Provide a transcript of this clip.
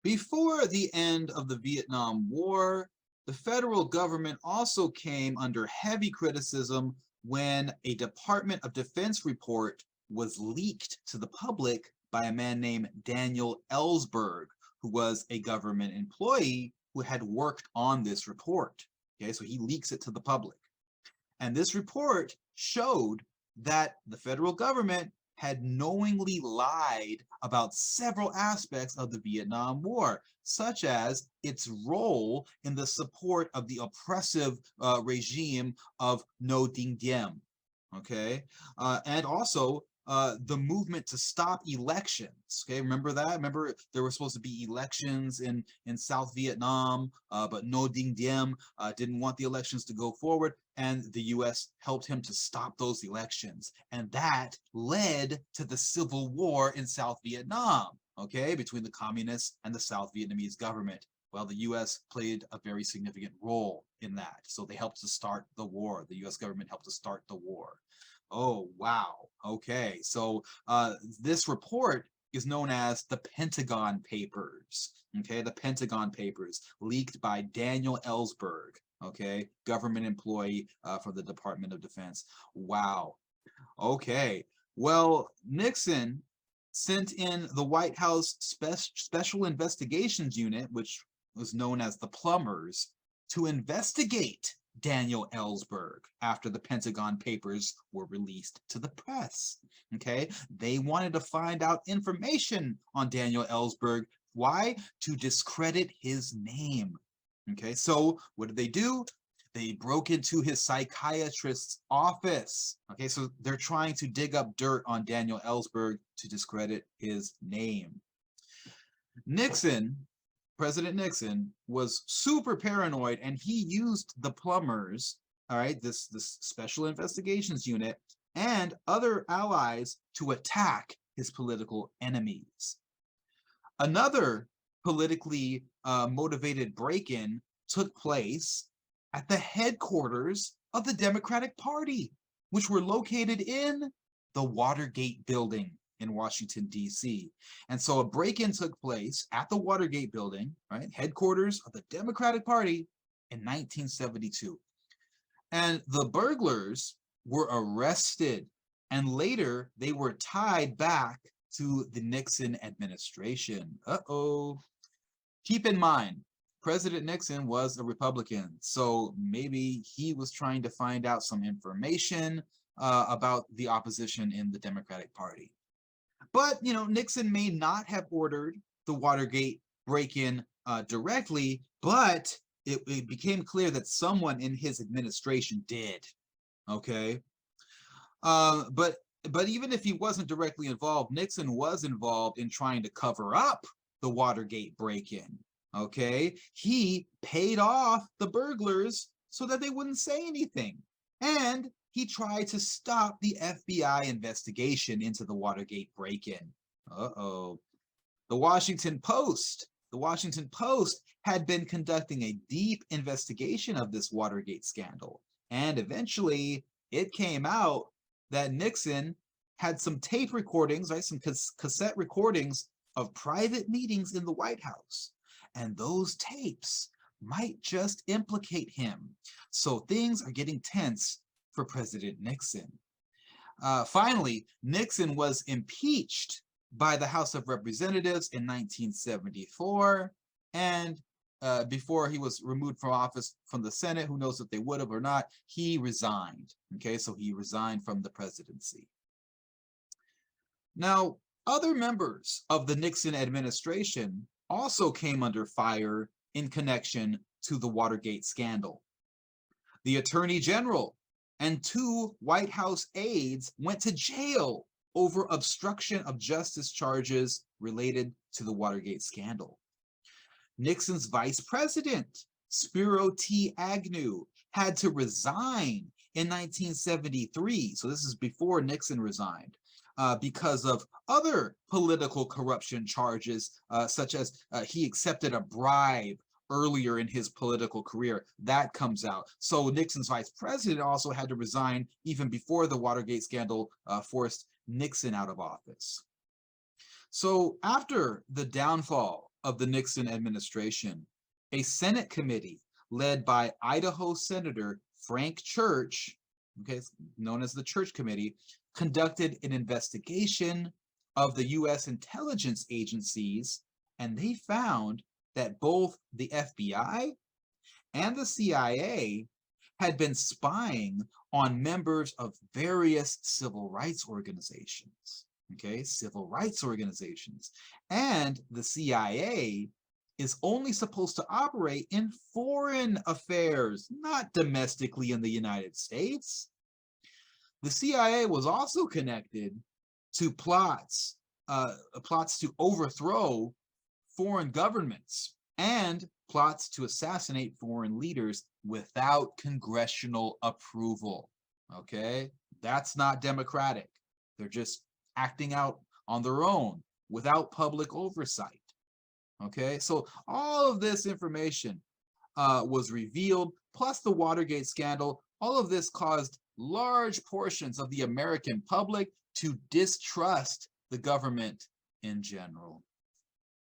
Before the end of the Vietnam War, the federal government also came under heavy criticism when a Department of Defense report was leaked to the public by a man named Daniel Ellsberg, who was a government employee who had worked on this report. Okay, so he leaks it to the public. And this report showed that the federal government had knowingly lied about several aspects of the Vietnam War, such as its role in the support of the oppressive regime of No Dinh Diem. Okay, and also the movement to stop elections. Okay, remember that? Remember there were supposed to be elections in South Vietnam, but No Dinh Diem didn't want the elections to go forward, and the U.S. helped him to stop those elections, and that led to the civil war in South Vietnam. Okay, between the communists and the South Vietnamese government. Well, the U.S. played a very significant role in that. So they helped to start the war. The U.S. government helped to start the war. Oh, wow. Okay. So this report is known as the Pentagon Papers. Okay. The Pentagon Papers leaked by Daniel Ellsberg. Okay. Government employee from the Department of Defense. Wow. Okay. Well, Nixon sent in the White House Special Investigations Unit, which was known as the Plumbers, to investigate Daniel Ellsberg after the Pentagon Papers were released to the press. Okay, they wanted to find out information on Daniel Ellsberg. Why? To discredit his name. Okay, so what did they do? They broke into his psychiatrist's office. Okay, so they're trying to dig up dirt on Daniel Ellsberg to discredit his name. Nixon, President Nixon, was super paranoid, and he used the Plumbers, all right, this special investigations unit, and other allies to attack his political enemies. Another politically motivated break-in took place at the headquarters of the Democratic Party, which were located in the Watergate building in Washington, D.C. And so a break-in took place at the Watergate building, right, headquarters of the Democratic Party in 1972. And the burglars were arrested, and later they were tied back to the Nixon administration. Uh-oh. Keep in mind, President Nixon was a Republican, so maybe he was trying to find out some information about the opposition in the Democratic Party. But, you know, Nixon may not have ordered the Watergate break-in directly, but it became clear that someone in his administration did. Okay, but even if he wasn't directly involved, Nixon was involved in trying to cover up the Watergate break-in. Okay, he paid off the burglars so that they wouldn't say anything, and he tried to stop the FBI investigation into the Watergate break-in. Uh-oh. The Washington Post. The Washington Post had been conducting a deep investigation of this Watergate scandal, and eventually it came out that Nixon had some tape recordings, right, some cassette recordings of private meetings in the White House. And those tapes might just implicate him. So things are getting tense for President Nixon. Finally, Nixon was impeached by the House of Representatives in 1974, and before he was removed from office from the Senate, who knows if they would have or not, he resigned. Okay, so he resigned from the presidency. Now, other members of the Nixon administration also came under fire in connection to the Watergate scandal. The Attorney General and 2 White House aides went to jail over obstruction of justice charges related to the Watergate scandal. Nixon's vice president, Spiro T. Agnew, had to resign in 1973. So this is before Nixon resigned. Because of other political corruption charges, such as he accepted a bribe earlier in his political career. That comes out. So Nixon's vice president also had to resign even before the Watergate scandal forced Nixon out of office. So after the downfall of the Nixon administration, a Senate committee led by Idaho Senator Frank Church, okay, known as the Church Committee, conducted an investigation of the U.S. intelligence agencies, and they found that both the FBI and the CIA had been spying on members of various civil rights organizations. Okay, civil rights organizations. And the CIA is only supposed to operate in foreign affairs, not domestically in the United States. The CIA was also connected to plots to overthrow foreign governments and plots to assassinate foreign leaders without congressional approval. Okay, that's not democratic. They're just acting out on their own without public oversight. Okay, so all of this information was revealed, plus the Watergate scandal. All of this caused large portions of the American public to distrust the government in general.